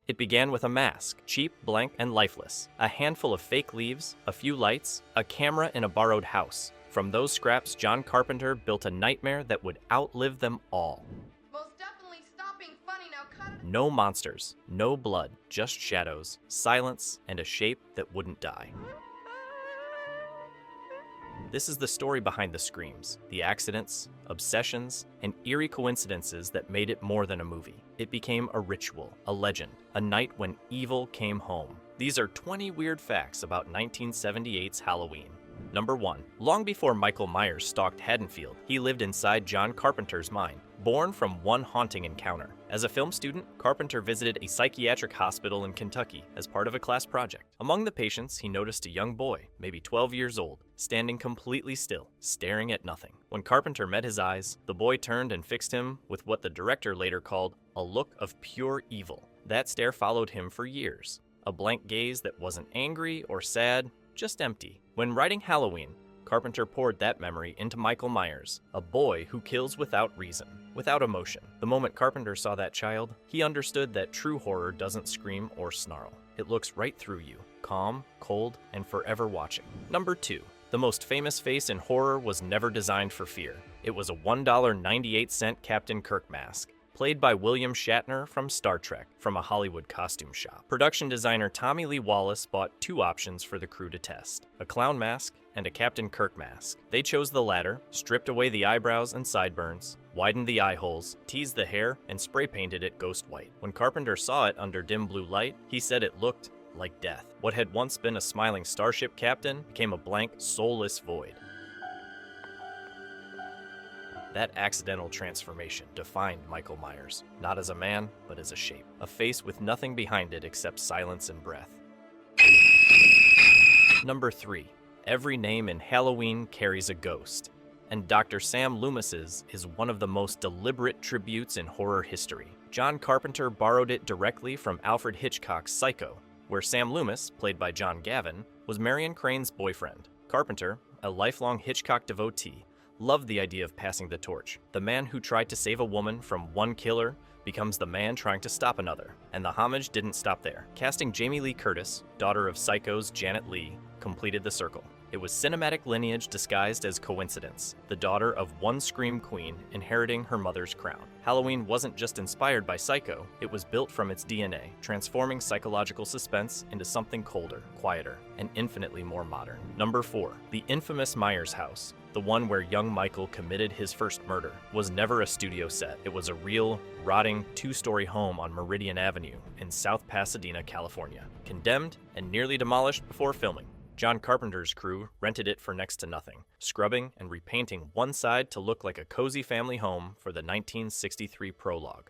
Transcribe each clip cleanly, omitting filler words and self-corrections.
It began with a mask, cheap, blank, and lifeless, a handful of fake leaves, a few lights, a camera in a borrowed house. From those scraps, John Carpenter built a nightmare that would outlive them all. Most definitely stop being funny now, cut it. No monsters, no blood, just shadows, silence, and a shape that wouldn't die. This is the story behind the screams, the accidents, obsessions, and eerie coincidences that made it more than a movie. It became a ritual, a legend, a night when evil came home. These are 20 weird facts about 1978's Halloween. Number 1. Long before Michael Myers stalked Haddonfield, he lived inside John Carpenter's mind, born from one haunting encounter. As a film student, Carpenter visited a psychiatric hospital in Kentucky as part of a class project. Among the patients, he noticed a young boy, maybe 12 years old, standing completely still, staring at nothing. When Carpenter met his eyes, the boy turned and fixed him with what the director later called a look of pure evil. That stare followed him for years, a blank gaze that wasn't angry or sad, just empty. When writing Halloween, Carpenter poured that memory into Michael Myers, a boy who kills without reason, without emotion. The moment Carpenter saw that child, he understood that true horror doesn't scream or snarl. It looks right through you, calm, cold, and forever watching. Number 2. The most famous face in horror was never designed for fear. It was a $1.98 Captain Kirk mask, played by William Shatner from Star Trek, from a Hollywood costume shop. Production designer Tommy Lee Wallace bought 2 options for the crew to test: a clown mask and a Captain Kirk mask. They chose the latter, stripped away the eyebrows and sideburns, widened the eye holes, teased the hair, and spray painted it ghost white. When Carpenter saw it under dim blue light, he said it looked like death. What had once been a smiling starship captain became a blank, soulless void. That accidental transformation defined Michael Myers, not as a man, but as a shape. A face with nothing behind it except silence and breath. Number 3. Every name in Halloween carries a ghost, and Dr. Sam Loomis's is one of the most deliberate tributes in horror history. John Carpenter borrowed it directly from Alfred Hitchcock's Psycho, where Sam Loomis, played by John Gavin, was Marion Crane's boyfriend. Carpenter, a lifelong Hitchcock devotee, loved the idea of passing the torch. The man who tried to save a woman from one killer becomes the man trying to stop another, and the homage didn't stop there. Casting Jamie Lee Curtis, daughter of Psycho's Janet Leigh, completed the circle. It was cinematic lineage disguised as coincidence, the daughter of one scream queen inheriting her mother's crown. Halloween wasn't just inspired by Psycho, it was built from its DNA, transforming psychological suspense into something colder, quieter, and infinitely more modern. Number 4. The infamous Myers house, the one where young Michael committed his first murder, was never a studio set. It was a real, rotting, 2-story home on Meridian Avenue in South Pasadena, California, condemned and nearly demolished before filming. John Carpenter's crew rented it for next to nothing, scrubbing and repainting one side to look like a cozy family home for the 1963 prologue,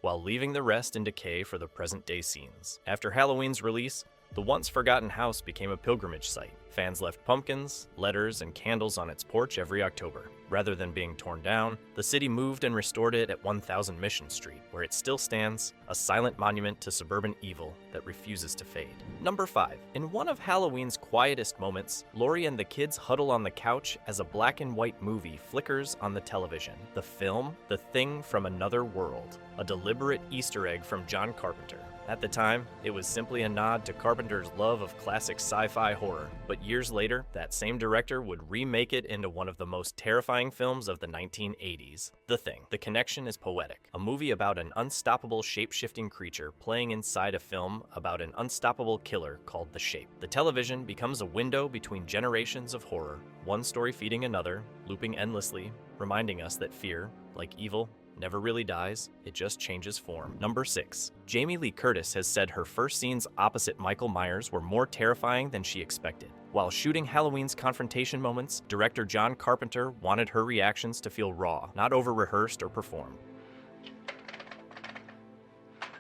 while leaving the rest in decay for the present-day scenes. After Halloween's release, the once-forgotten house became a pilgrimage site. Fans left pumpkins, letters, and candles on its porch every October. Rather than being torn down, the city moved and restored it at 1000 Mission Street, where it still stands, a silent monument to suburban evil that refuses to fade. Number 5. In one of Halloween's quietest moments, Laurie and the kids huddle on the couch as a black and white movie flickers on the television. The film, The Thing from Another World, a deliberate Easter egg from John Carpenter. At the time, it was simply a nod to Carpenter's love of classic sci-fi horror, but years later, that same director would remake it into one of the most terrifying films of the 1980s, The Thing. The connection is poetic, a movie about an unstoppable shape-shifting creature playing inside a film about an unstoppable killer called The Shape. The television becomes a window between generations of horror, one story feeding another, looping endlessly, reminding us that fear, like evil, never really dies, it just changes form. Number 6. Jamie Lee Curtis has said her first scenes opposite Michael Myers were more terrifying than she expected. While shooting Halloween's confrontation moments, director John Carpenter wanted her reactions to feel raw, not over-rehearsed or performed.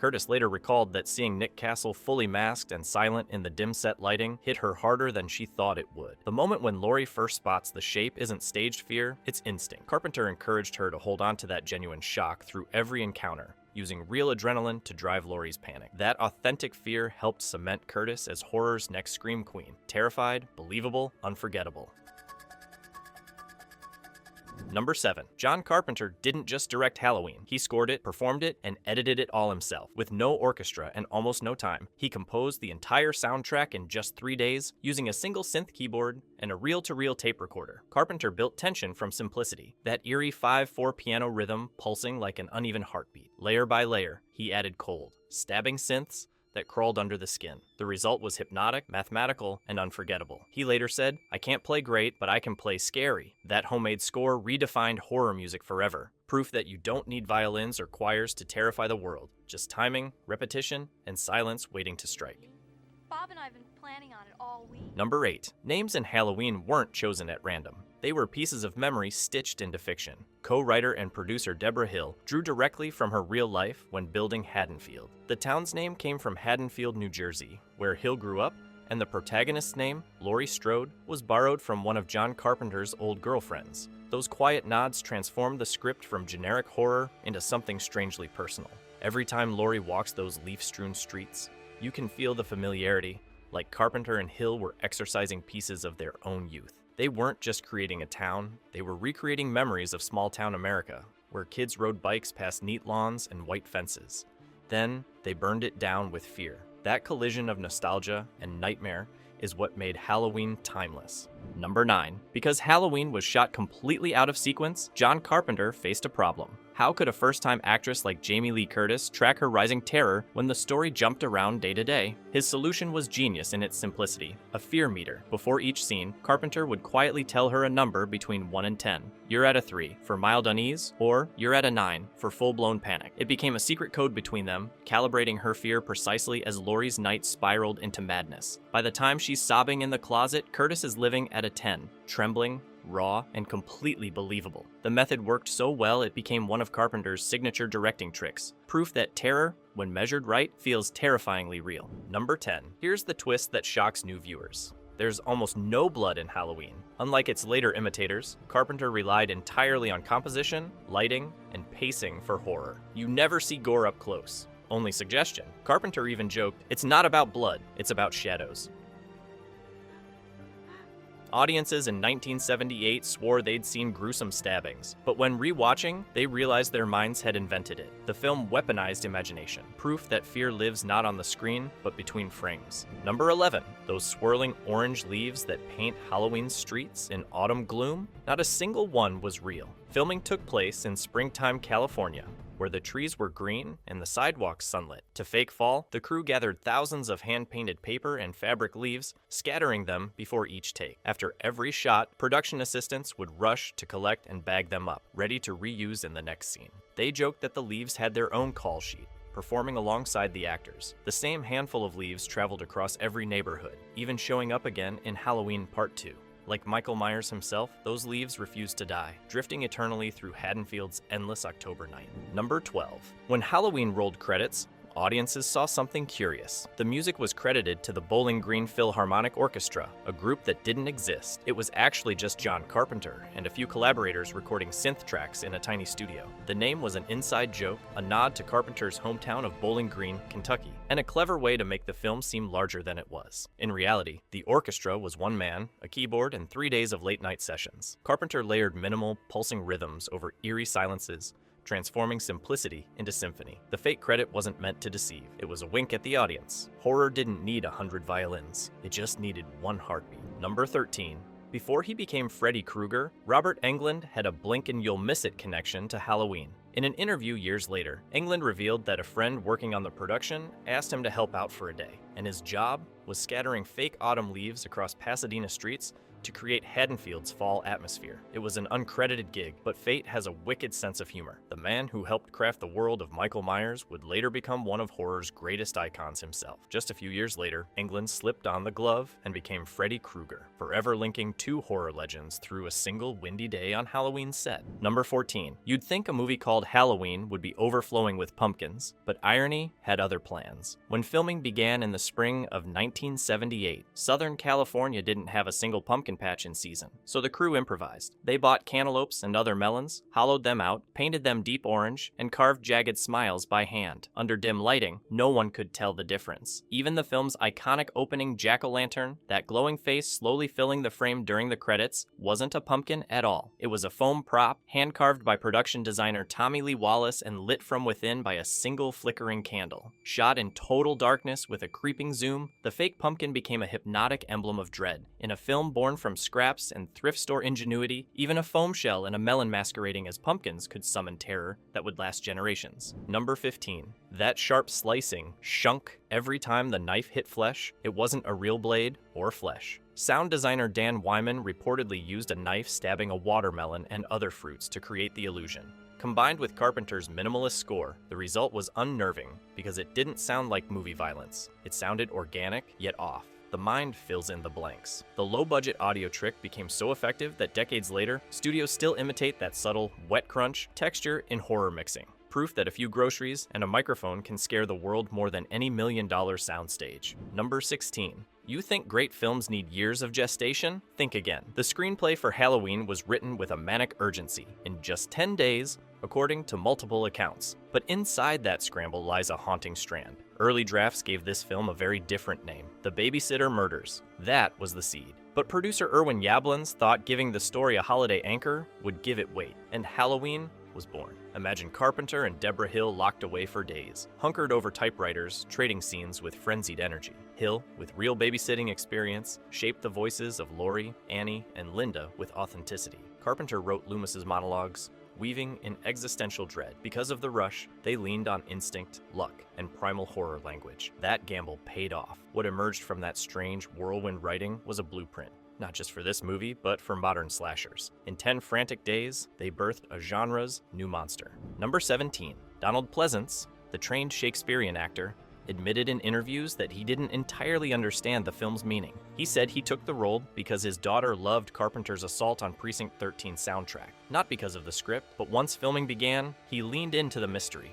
Curtis later recalled that seeing Nick Castle fully masked and silent in the dim set lighting hit her harder than she thought it would. The moment when Laurie first spots the shape isn't staged fear, it's instinct. Carpenter encouraged her to hold on to that genuine shock through every encounter, using real adrenaline to drive Laurie's panic. That authentic fear helped cement Curtis as horror's next scream queen. Terrified, believable, unforgettable. Number 7. John Carpenter didn't just direct Halloween. He scored it, performed it, and edited it all himself. With no orchestra and almost no time, he composed the entire soundtrack in just 3 days using a single synth keyboard and a reel-to-reel tape recorder. Carpenter built tension from simplicity, that eerie 5/4 piano rhythm pulsing like an uneven heartbeat. Layer by layer, he added cold, stabbing synths that crawled under the skin. The result was hypnotic, mathematical, and unforgettable. He later said, "I can't play great, but I can play scary." That homemade score redefined horror music forever. Proof that you don't need violins or choirs to terrify the world. Just timing, repetition, and silence waiting to strike. Bob and I have been planning on it all week. Number 8. Names in Halloween weren't chosen at random. They were pieces of memory stitched into fiction. Co-writer and producer Deborah Hill drew directly from her real life when building Haddonfield. The town's name came from Haddonfield, New Jersey, where Hill grew up, and the protagonist's name, Laurie Strode, was borrowed from one of John Carpenter's old girlfriends. Those quiet nods transformed the script from generic horror into something strangely personal. Every time Laurie walks those leaf-strewn streets, you can feel the familiarity, like Carpenter and Hill were exercising pieces of their own youth. They weren't just creating a town, they were recreating memories of small-town America, where kids rode bikes past neat lawns and white fences. Then, they burned it down with fear. That collision of nostalgia and nightmare is what made Halloween timeless. Number 9. Because Halloween was shot completely out of sequence, John Carpenter faced a problem. How could a first-time actress like Jamie Lee Curtis track her rising terror when the story jumped around day to day? His solution was genius in its simplicity, a fear meter. Before each scene, Carpenter would quietly tell her a number between 1 and 10. You're at a 3 for mild unease, or you're at a 9 for full-blown panic. It became a secret code between them, calibrating her fear precisely as Laurie's night spiraled into madness. By the time she's sobbing in the closet, Curtis is living at a 10, trembling, raw, and completely believable. The method worked so well it became one of Carpenter's signature directing tricks. Proof that terror, when measured right, feels terrifyingly real. Number 10. Here's the twist that shocks new viewers. There's almost no blood in Halloween. Unlike its later imitators, Carpenter relied entirely on composition, lighting, and pacing for horror. You never see gore up close. Only suggestion. Carpenter even joked, "It's not about blood, it's about shadows." Audiences in 1978 swore they'd seen gruesome stabbings, but when rewatching, they realized their minds had invented it. The film weaponized imagination, proof that fear lives not on the screen, but between frames. Number 11. Those swirling orange leaves that paint Halloween streets in autumn gloom? Not a single one was real. Filming took place in springtime California, where the trees were green and the sidewalks sunlit. To fake fall, the crew gathered thousands of hand-painted paper and fabric leaves, scattering them before each take. After every shot, production assistants would rush to collect and bag them up, ready to reuse in the next scene. They joked that the leaves had their own call sheet, performing alongside the actors. The same handful of leaves traveled across every neighborhood, even showing up again in Halloween Part 2. Like Michael Myers himself, those leaves refused to die, drifting eternally through Haddonfield's endless October night. Number 12. When Halloween rolled credits, audiences saw something curious. The music was credited to the Bowling Green Philharmonic Orchestra, a group that didn't exist. It was actually just John Carpenter and a few collaborators recording synth tracks in a tiny studio. The name was an inside joke, a nod to Carpenter's hometown of Bowling Green, Kentucky, and a clever way to make the film seem larger than it was. In reality, the orchestra was one man, a keyboard, and 3 days of late-night sessions. Carpenter layered minimal, pulsing rhythms over eerie silences, transforming simplicity into symphony. The fake credit wasn't meant to deceive. It was a wink at the audience. Horror didn't need 100 violins. It just needed one heartbeat. Number 13. Before he became Freddy Krueger, Robert Englund had a blink and you'll miss it connection to Halloween. In an interview years later, Englund revealed that a friend working on the production asked him to help out for a day, and his job was scattering fake autumn leaves across Pasadena streets to create Haddonfield's fall atmosphere. It was an uncredited gig, but fate has a wicked sense of humor. The man who helped craft the world of Michael Myers would later become one of horror's greatest icons himself. Just a few years later, Englund slipped on the glove and became Freddy Krueger, forever linking two horror legends through a single windy day on Halloween's set. Number 14. You'd think a movie called Halloween would be overflowing with pumpkins, but irony had other plans. When filming began in the spring of 1978, Southern California didn't have a single pumpkin pumpkin patch in season, so the crew improvised. They bought cantaloupes and other melons, hollowed them out, painted them deep orange, and carved jagged smiles by hand. Under dim lighting, no one could tell the difference. Even the film's iconic opening jack-o'-lantern, that glowing face slowly filling the frame during the credits, wasn't a pumpkin at all. It was a foam prop, hand-carved by production designer Tommy Lee Wallace and lit from within by a single flickering candle. Shot in total darkness with a creeping zoom, the fake pumpkin became a hypnotic emblem of dread. In a film born from scraps and thrift store ingenuity, even a foam shell and a melon masquerading as pumpkins could summon terror that would last generations. Number 15. That sharp slicing shunk every time the knife hit flesh. It wasn't a real blade or flesh. Sound designer Dan Wyman reportedly used a knife stabbing a watermelon and other fruits to create the illusion. Combined with Carpenter's minimalist score, the result was unnerving because it didn't sound like movie violence. It sounded organic, yet off. The mind fills in the blanks. The low-budget audio trick became so effective that decades later, studios still imitate that subtle, wet crunch texture in horror mixing. Proof that a few groceries and a microphone can scare the world more than any million-dollar soundstage. Number 16. You think great films need years of gestation? Think again. The screenplay for Halloween was written with a manic urgency in just 10 days, according to multiple accounts. But inside that scramble lies a haunting strand. Early drafts gave this film a very different name, The Babysitter Murders. That was the seed. But producer Irwin Yablans thought giving the story a holiday anchor would give it weight, and Halloween was born. Imagine Carpenter and Deborah Hill locked away for days, hunkered over typewriters, trading scenes with frenzied energy. Hill, with real babysitting experience, shaped the voices of Laurie, Annie, and Linda with authenticity. Carpenter wrote Loomis's monologues, weaving in existential dread. Because of the rush, they leaned on instinct, luck, and primal horror language. That gamble paid off. What emerged from that strange whirlwind writing was a blueprint. Not just for this movie, but for modern slashers. In 10 frantic days, they birthed a genre's new monster. Number 17. Donald Pleasance, the trained Shakespearean actor, admitted in interviews that he didn't entirely understand the film's meaning. He said he took the role because his daughter loved Carpenter's Assault on Precinct 13 soundtrack. Not because of the script, but once filming began, he leaned into the mystery.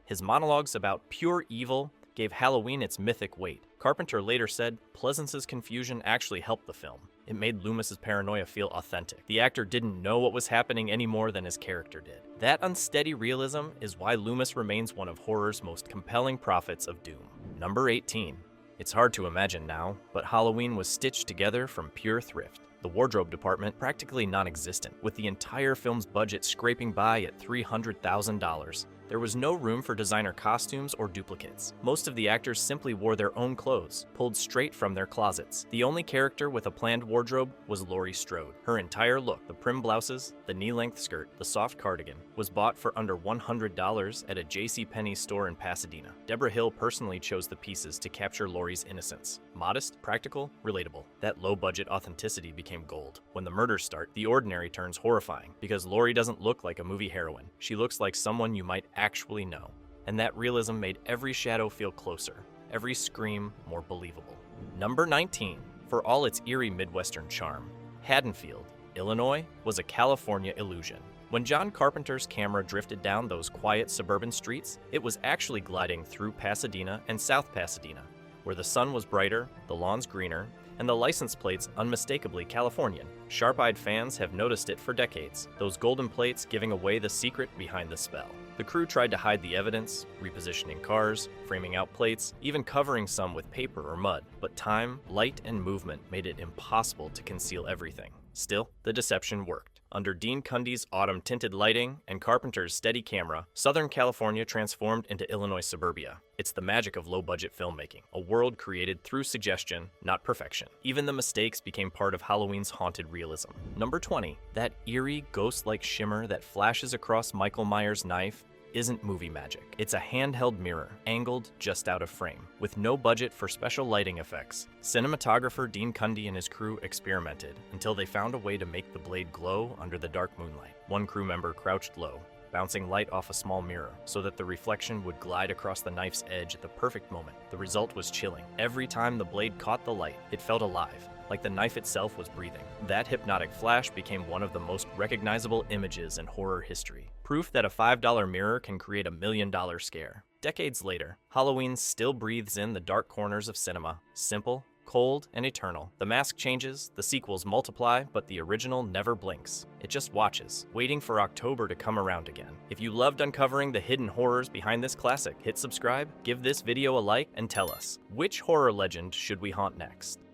His monologues about pure evil gave Halloween its mythic weight. Carpenter later said Pleasance's confusion actually helped the film. It made Loomis's paranoia feel authentic. The actor didn't know what was happening any more than his character did. That unsteady realism is why Loomis remains one of horror's most compelling prophets of doom. Number 18. It's hard to imagine now, but Halloween was stitched together from pure thrift. The wardrobe department practically non-existent, with the entire film's budget scraping by at $300,000. There was no room for designer costumes or duplicates. Most of the actors simply wore their own clothes, pulled straight from their closets. The only character with a planned wardrobe was Laurie Strode. Her entire look, the prim blouses, the knee-length skirt, the soft cardigan, was bought for under $100 at a JCPenney store in Pasadena. Deborah Hill personally chose the pieces to capture Laurie's innocence. Modest, practical, relatable. That low-budget authenticity became gold. When the murders start, the ordinary turns horrifying, because Laurie doesn't look like a movie heroine. She looks like someone you might actually know. And that realism made every shadow feel closer, every scream more believable. Number 19. For all its eerie Midwestern charm, Haddonfield, Illinois was a California illusion. When John Carpenter's camera drifted down those quiet suburban streets, it was actually gliding through Pasadena and South Pasadena, where the sun was brighter, the lawns greener, and the license plates unmistakably Californian. Sharp-eyed fans have noticed it for decades, those golden plates giving away the secret behind the spell. The crew tried to hide the evidence, repositioning cars, framing out plates, even covering some with paper or mud. But time, light, and movement made it impossible to conceal everything. Still, the deception worked. Under Dean Cundy's autumn-tinted lighting and Carpenter's steady camera, Southern California transformed into Illinois suburbia. It's the magic of low-budget filmmaking, a world created through suggestion, not perfection. Even the mistakes became part of Halloween's haunted realism. Number 20. That eerie, ghost-like shimmer that flashes across Michael Myers' knife isn't movie magic. It's a handheld mirror, angled just out of frame. With no budget for special lighting effects, cinematographer Dean Cundy and his crew experimented until they found a way to make the blade glow under the dark moonlight. One crew member crouched low, bouncing light off a small mirror so that the reflection would glide across the knife's edge at the perfect moment. The result was chilling. Every time the blade caught the light, it felt alive, like the knife itself was breathing. That hypnotic flash became one of the most recognizable images in horror history. Proof that a $5 mirror can create a $1 million scare. Decades later, Halloween still breathes in the dark corners of cinema. Simple, cold and eternal. The mask changes, the sequels multiply, but the original never blinks. It just watches, waiting for October to come around again. If you loved uncovering the hidden horrors behind this classic, hit subscribe, give this video a like, and tell us, which horror legend should we haunt next?